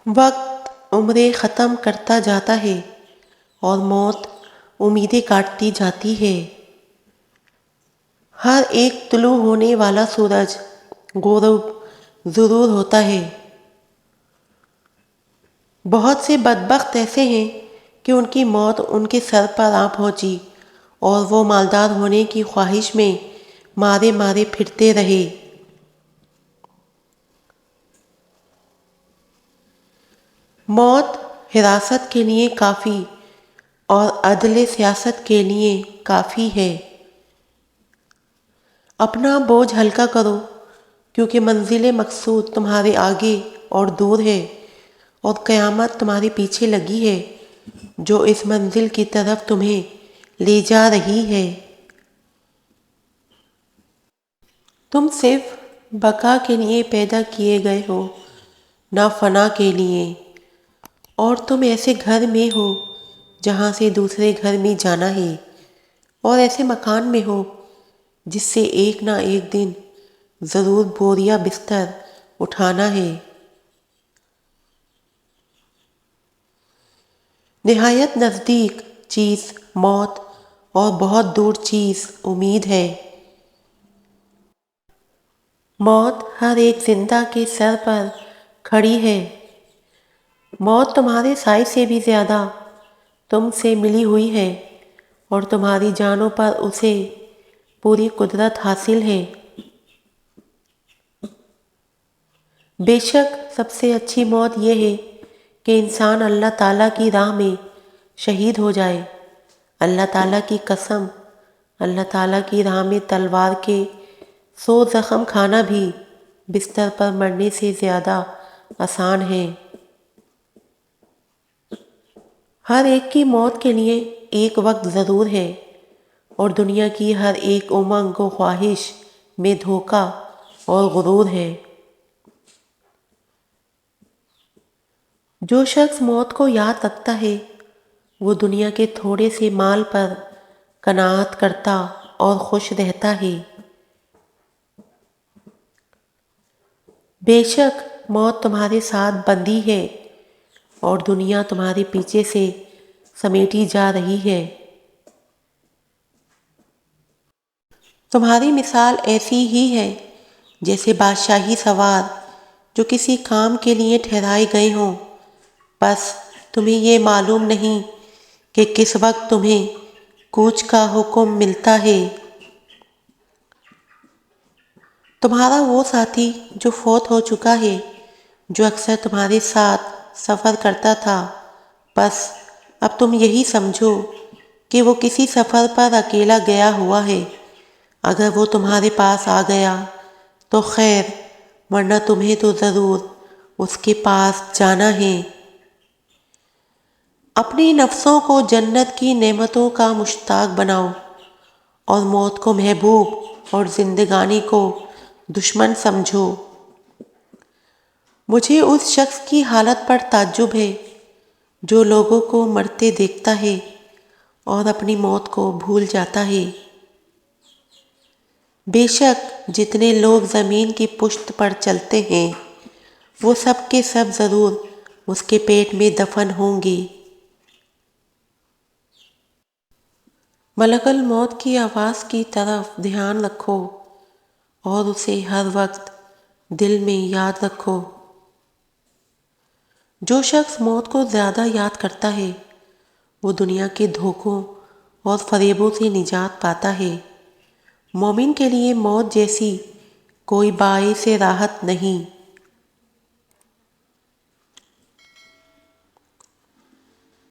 وقت عمریں ختم کرتا جاتا ہے اور موت امیدیں کاٹتی جاتی ہے۔ ہر ایک طلوع ہونے والا سورج غروب ضرور ہوتا ہے۔ بہت سے بدبخت ایسے ہیں کہ ان کی موت ان کے سر پر آ پہنچی اور وہ مالدار ہونے کی خواہش میں مارے مارے پھرتے رہے۔ موت حراست کے لیے کافی اور عدل سیاست کے لیے کافی ہے۔ اپنا بوجھ ہلکا کرو کیونکہ منزل مقصود تمہارے آگے اور دور ہے اور قیامت تمہارے پیچھے لگی ہے جو اس منزل کی طرف تمہیں لے جا رہی ہے۔ تم صرف بقا کے لیے پیدا کیے گئے ہو، نہ فنا کے لیے، اور تم ایسے گھر میں ہو جہاں سے دوسرے گھر میں جانا ہے، اور ایسے مکان میں ہو جس سے ایک نہ ایک دن ضرور بوریا بستر اٹھانا ہے۔ نہایت نزدیک چیز موت اور بہت دور چیز امید ہے۔ موت ہر ایک زندہ کے سر پر کھڑی ہے۔ موت تمہارے سائے سے بھی زیادہ تم سے ملی ہوئی ہے اور تمہاری جانوں پر اسے پوری قدرت حاصل ہے۔ بے شک سب سے اچھی موت یہ ہے کہ انسان اللہ تعالیٰ کی راہ میں شہید ہو جائے۔ اللہ تعالیٰ کی قسم، اللہ تعالیٰ کی راہ میں تلوار کے 100 زخم کھانا بھی بستر پر مرنے سے زیادہ آسان ہے۔ ہر ایک کی موت کے لیے ایک وقت ضرور ہے اور دنیا کی ہر ایک امنگ و خواہش میں دھوکہ اور غرور ہے۔ جو شخص موت کو یاد رکھتا ہے وہ دنیا کے تھوڑے سے مال پر قناعت کرتا اور خوش رہتا ہے۔ بے شک موت تمہارے ساتھ بندھی ہے اور دنیا تمہارے پیچھے سے سمیٹی جا رہی ہے۔ تمہاری مثال ایسی ہی ہے جیسے بادشاہی سوار جو کسی کام کے لیے ٹھہرائے گئے ہوں، بس تمہیں یہ معلوم نہیں کہ کس وقت تمہیں کوچ کا حکم ملتا ہے۔ تمہارا وہ ساتھی جو فوت ہو چکا ہے، جو اکثر تمہارے ساتھ سفر کرتا تھا، بس اب تم یہی سمجھو کہ وہ کسی سفر پر اکیلا گیا ہوا ہے۔ اگر وہ تمہارے پاس آ گیا تو خیر، ورنہ تمہیں تو ضرور اس کے پاس جانا ہے۔ اپنی نفسوں کو جنت کی نعمتوں کا مشتاق بناؤ اور موت کو محبوب اور زندگانی کو دشمن سمجھو۔ مجھے اس شخص کی حالت پر تعجب ہے جو لوگوں کو مرتے دیکھتا ہے اور اپنی موت کو بھول جاتا ہے۔ بے شک جتنے لوگ زمین کی پشت پر چلتے ہیں وہ سب کے سب ضرور اس کے پیٹ میں دفن ہوں گے۔ ملک الموت کی آواز کی طرف دھیان رکھو اور اسے ہر وقت دل میں یاد رکھو۔ جو شخص موت کو زیادہ یاد کرتا ہے وہ دنیا کے دھوکوں اور فریبوں سے نجات پاتا ہے۔ مومن کے لیے موت جیسی کوئی باعث راحت نہیں۔